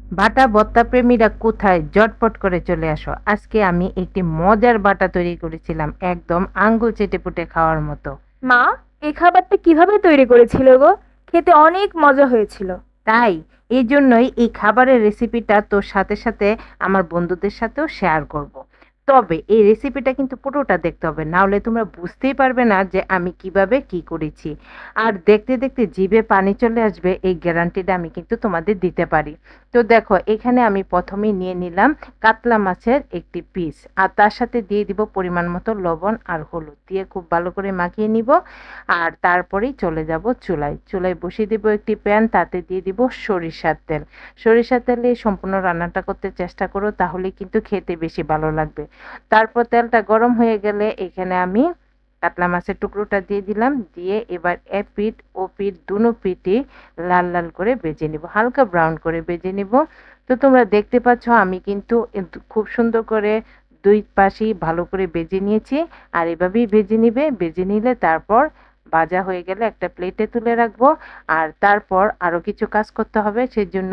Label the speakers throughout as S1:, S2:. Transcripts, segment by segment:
S1: বাটা ভর্তা প্রেমীরা কোথায় ঝটপট করে চলে আসো। আজকে আমি একটি মজার বাটা তৈরি করেছিলাম, একদম আঙ্গুল চেটেপুটে খাওয়ার মতো।
S2: মা, এই খাবারটা কিভাবে তৈরি করেছিল গো? খেতে অনেক মজা হয়েছিল।
S1: তাই এই জন্যই এই খাবারের রেসিপিটা তোর সাথে সাথে আমার বন্ধুদের সাথেও শেয়ার করব। তবে এই রেসিপিটা কিন্তু পুরোটা দেখতে হবে, না হলে তোমরা বুঝতেই পারবে না যে আমি কিভাবে কি করেছি। আর দেখতে দেখতে জিভে পানি চলে আসবে, এই গ্যারান্টিটা আমি কিন্তু তোমাদের দিতে পারি। তো দেখো, এখানে আমি প্রথমেই নিয়ে নিলাম কাতলা মাছের একটি পিস, আর তার সাথে দিয়ে দিব পরিমাণ মতো লবণ আর হলুদ, দিয়ে খুব ভালো করে মাখিয়ে নিব। আর তারপরেই চলে যাব চুলায়। চুলায় বসিয়ে দিব একটি প্যান, তাতে দিয়ে দিব সরিষার তেল। সরিষার তেলে সম্পূর্ণ রান্নাটা করতে চেষ্টা করো, তাহলে কিন্তু খেতে বেশি ভালো লাগবে। তারপর তেলটা গরম হয়ে গেলে এখানে আমি কাতলা মাছের টুকরোটা দিয়ে দিলাম, দিয়ে এবার এপিঠ ওপিঠ দুনো পিঠই লাল লাল করে ভেজে নিব, হালকা ব্রাউন করে ভেজে নিব। তো তোমরা দেখতে পাচ্ছ আমি কিন্তু খুব সুন্দর করে দুই পাশেই ভালো করে ভেজে নিয়েছি। আর এভাবেই ভেজে নিবে, ভেজে নিলে তারপর ভাজা হয়ে গেলে একটা প্লেটে তুলে রাখবো। আর তারপর আরও কিছু কাজ করতে হবে, সেজন্য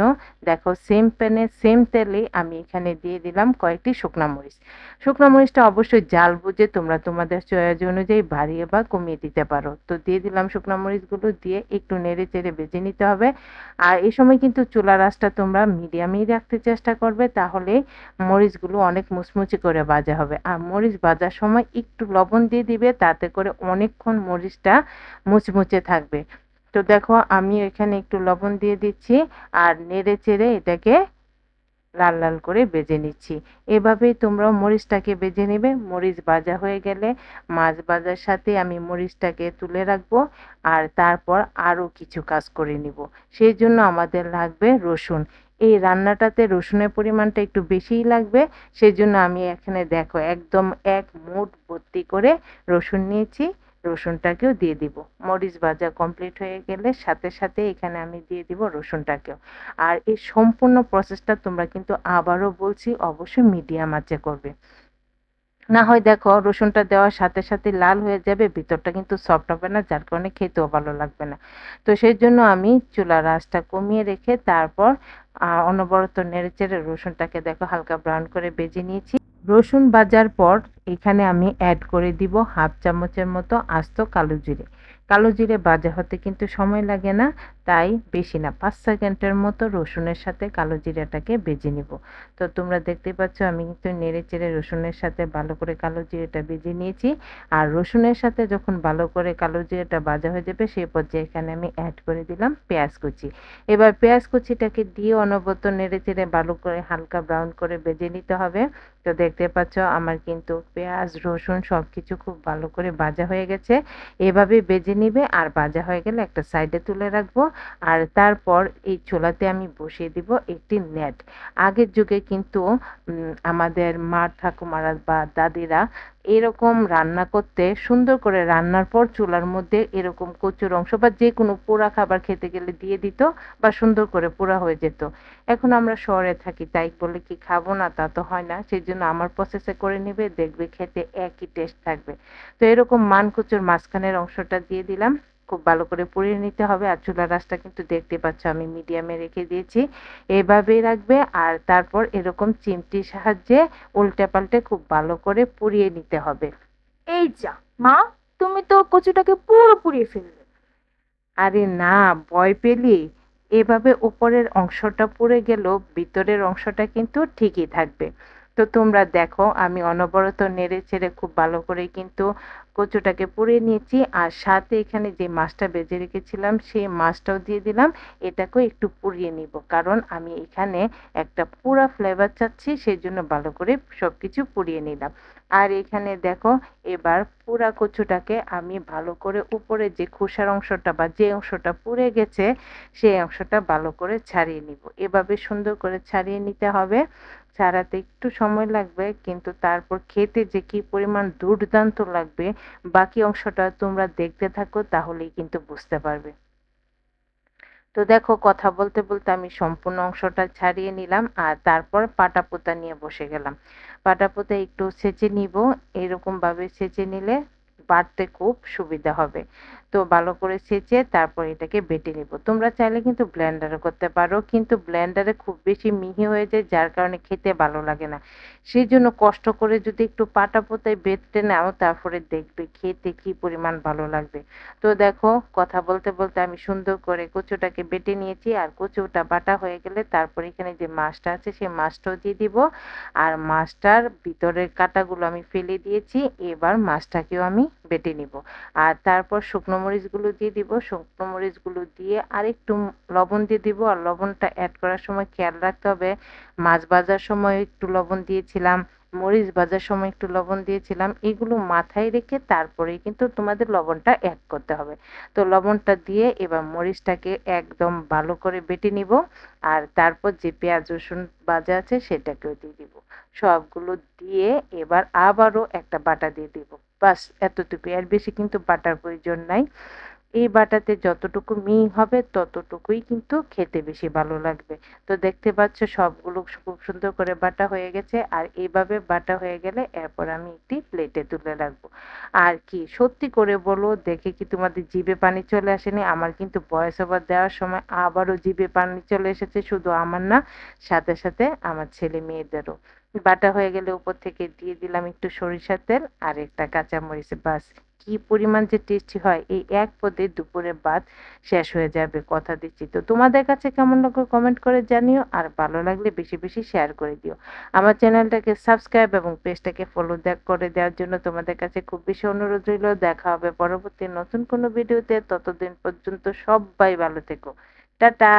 S1: দেখো সেম প্যানে সেম তেলে আমি এখানে দিয়ে দিলাম কয়েকটি শুকনা মরিচ। শুকনো মরিচটা অবশ্যই জাল বুঝে তোমরা তোমাদের চয়েস অনুযায়ী বাড়িয়ে বা কমিয়ে দিতে পারো। তো দিয়ে দিলাম শুকনো মরিচগুলো, দিয়ে একটু নেড়ে চেড়ে ভেজে নিতে হবে। আর এই সময় কিন্তু চুলার আঁচটা তোমরা মিডিয়ামেই রাখতে চেষ্টা করবে, তাহলে মরিচগুলো অনেক মুচমুচে করে ভাজা হবে। আর মরিচ ভাজার সময় একটু লবণ দিয়ে দিবে, তাতে করে অনেকক্ষণ মরিচটা মুচমুচে থাকবে। তো দেখো আমি এখানে একটু লবণ দিয়ে দিচ্ছি, আর নেড়ে চেড়ে এটাকে লাল লাল করে ভেজে নিচ্ছি। এভাবেই তোমরাও মরিচটাকে ভেজে নেবে। মরিচ ভাজা হয়ে গেলে মাছ ভাজার সাথে আমি মরিচটাকে তুলে রাখবো। আর তারপর আরও কিছু কাজ করে নিব। সেই জন্য আমাদের লাগবে রসুন। এই রান্নাটাতে রসুনের পরিমাণটা একটু বেশিই লাগবে। সেজন্য আমি এখানে দেখো একদম এক মুঠ ভর্তি করে রসুন নিয়েছি। রসুনটাকেও দিয়ে দিব। মরিচ ভাজা কমপ্লিট হয়ে গেলে সাথে সাথে এখানে আমি দিয়ে দিব রসুনটাকেও। আর এই সম্পূর্ণ প্রসেসটা তোমরা কিন্তু আবারও বলছি অবশ্যই মিডিয়াম আঁচে করবে, না হয় দেখো রসুনটা দেওয়ার সাথে সাথে লাল হয়ে যাবে, ভিতরটা কিন্তু সফট হবে না, যার কারণে খেতেও ভালো লাগবে না। তো সেই জন্য আমি চুলার আঁচটা কমিয়ে রেখে তারপর অনবরত নেড়েচেড়ে রসুনটাকে দেখো হালকা ব্রাউন করে ভেজে নিয়েছি। রসুন ভাজার পর এখানে আমি অ্যাড করে দিব হাফ চামচের মতো আস্ত কালো জিরে। কালো জিরে ভাজা হতে কিন্তু সময় লাগে না, তাই বেশি না, 5 সেকেন্ডের মতো রসুনের সাথে কালো জিরাটাকে ভেজে নিব। তো তোমরা দেখতে পাচ্ছ আমি কিন্তু নেড়ে চেড়ে রসুনের সাথে ভালো করে কালো জিরেটা ভেজে নিয়েছি। আর রসুনের সাথে যখন ভালো করে কালো জিরেটা ভাজা হয়ে যাবে, সেই পর্যায়ে এখানে আমি অ্যাড করে দিলাম পেঁয়াজ কুচি। এবার পেঁয়াজ কুচিটাকে দিয়ে অনবরত নেড়ে চেড়ে ভালো করে হালকা ব্রাউন করে ভেজে নিতে হবে। তো দেখতে পাচ্ছ আমার কিন্তু পেঁয়াজ রসুন সব কিছু খুব ভালো করে ভাজা হয়ে গেছে। এভাবে ভেজে নিবে, আর ভাজা হয়ে গেলে একটা সাইডে তুলে রাখবো। আর তারপর এই চুলাতে আমি বসিয়ে দিব একটি নেট। আগের যুগে কিন্তু আমাদের মা ঠাকুমারা বা দাদিরা এরকম রান্না করতে, সুন্দর করে রান্নার পর চুলার মধ্যে এরকম কচুর অংশ বা যে কোনো পোড়া খাবার খেতে গেলে দিয়ে দিত, বা সুন্দর করে পোড়া হয়ে যেত। এখন আমরা শহরে থাকি তাই বলে কি খাবো না, তা তো হয় না। সেই জন্য আমার প্রসেসে করে নেবে, দেখবে খেতে একই টেস্ট থাকবে। তো এরকম মানকচুর মাঝখানের অংশটা দিয়ে দিলাম, খুব ভালো করে পুড়িয়ে নিতে হবে। আর চুলার আঁচটা কিন্তু দেখতে পাচ্ছ আমি মিডিয়ামে রেখে দিয়েছি, এভাবেই রাখবে। আর তারপর এরকম চিমটির সাহায্যে উল্টে পাল্টে খুব ভালো করে পুড়িয়ে নিতে হবে।
S2: এই যা, মা, তুমি তো কচুটাকে পুরো পুড়িয়ে ফেললে।
S1: আরে না, ভয় পেলি? এভাবে উপরের অংশটা পুড়ে গেলেও ভিতরের অংশটা কিন্তু ঠিকই থাকবে। তো তোমরা দেখো আমি অনবরত নেড়ে ছেড়ে খুব ভালো করে কিন্তু কচুটাকে পুড়িয়ে নিয়েছি। আর সাথে এখানে যে মাছটা ভেজে রেখেছিলাম সেই মাছটাও দিয়ে দিলাম। এটাকেও একটু পুড়িয়ে নিব, কারণ আমি এখানে একটা পুরা ফ্লেভার চাচ্ছি, সেই জন্য ভালো করে সব কিছু পুড়িয়ে নিলাম। আর এখানে দেখো এবার পুরা কচুটাকে আমি ভালো করে উপরে যে খোসার অংশটা বা যে অংশটা পুড়ে গেছে সেই অংশটা ভালো করে ছাড়িয়ে নিব। এভাবে সুন্দর করে ছাড়িয়ে নিতে হবে। ছাড়াতে একটু সময় লাগবে, কিন্তু তারপর খেতে যে কি পরিমাণ দুর্দান্ত লাগবে, বাকি অংশটা তোমরা দেখতে থাকো তাহলেই কিন্তু বুঝতে পারবে। তো দেখো কথা বলতে বলতে আমি সম্পূর্ণ অংশটা ছাড়িয়ে নিলাম, আর তারপর পাটাপোতা নিয়ে বসে গেলাম। পাটাপোতা একটু ছেঁচে নিব, এরকম ভাবে ছেঁচে নিলে বাটতে খুব সুবিধা হবে। তো ভালো করে ছেঁচে তারপর এটাকে বেটে নিব। তোমরা চাইলে কিন্তু ব্লেন্ডারে করতে পারো, কিন্তু ব্লেন্ডারে খুব বেশি মিহি হয়ে যায় যার কারণে খেতে ভালো লাগে না। সেজন্য কষ্ট করে যদি একটু পাটাপোতায় বেটে নাও তারপরে দেখবে খেতে কি পরিমাণ ভালো লাগবে। তো দেখো কথা বলতে বলতে আমি সুন্দর করে কচুটাকে বেটে নিয়েছি, আর কচুটা বাটা হয়ে গেলে তারপর এখানে যে মাছটা আছে সেই মাছটাও দিয়ে দিব। আর মাছটার ভিতরের কাঁটাগুলো আমি ফেলে দিয়েছি, এবার মাছটাকেও আমি বেটে নিব। আর তারপর শুকনো মরিচগুলো দিয়ে দিব, শুকনো মরিচগুলো দিয়ে আরেকটু লবণ দিয়ে দিব। আর লবণটা অ্যাড করার সময় খেয়াল রাখতে হবে, মাছ ভাজার সময় একটু লবণ দিয়েছিলাম, মরিচ ভাজার সময় একটু লবণ দিয়েছিলাম, এগুলো মাথায় রেখে তারপরেই কিন্তু তোমাদের লবণটা অ্যাড করতে হবে। তো লবণটা দিয়ে এবার মরিচটাকে একদম ভালো করে বেটে নিব। আর তারপর যে পেঁয়াজ রসুন ভাজা আছে সেটাকেও দিয়ে দিব। সবগুলো দিয়ে এবার আবারও একটা বাটা দিয়ে দিব। বাস এতটুকুই, এর বেশি কিন্তু বাটার প্রয়োজন নাই। এই বাটাতে যতটুকু মিহি হবে ততটুকুই কিন্তু খেতে বেশি ভালো লাগবে। তো দেখতে পাচ্ছ সবগুলো খুব সুন্দর করে বাটা হয়ে গেছে, আর এইভাবে বাটা হয়ে গেলে এরপর আমি একটি প্লেটে তুলে রাখবো। আর কি সত্যি করে বলো, দেখে কি তোমাদের জিভে পানি চলে আসেনি? আমার কিন্তু ভয়েস ওভার দেওয়ার সময় আবারও জিভে পানি চলে এসেছে, শুধু আমার না, সাথে সাথে আমার ছেলে মেয়েদেরও। বাটা হয়ে গেলে উপর থেকে দিয়ে দিলাম একটু সরিষার তেল আর একটা কাঁচামরিচ। বাস কি পরিমাণ যে টেস্টি হয়, এই এক পদে দুপুরের ভাত শেষ হয়ে যাবে কথা দিচ্ছি। তো তোমাদের কাছে কেমন লাগলো কমেন্ট করে জানিও, আর ভালো লাগলে বেশি বেশি শেয়ার করে দিও। আমার চ্যানেলটাকে সাবস্ক্রাইব এবং পেজটাকে ফলো করে দেওয়ার জন্য তোমাদের কাছে খুব বেশি অনুরোধ রইল। দেখা হবে পরবর্তী নতুন কোনো ভিডিওতে, ততদিন পর্যন্ত সবাই ভালো থেকো। টাটা।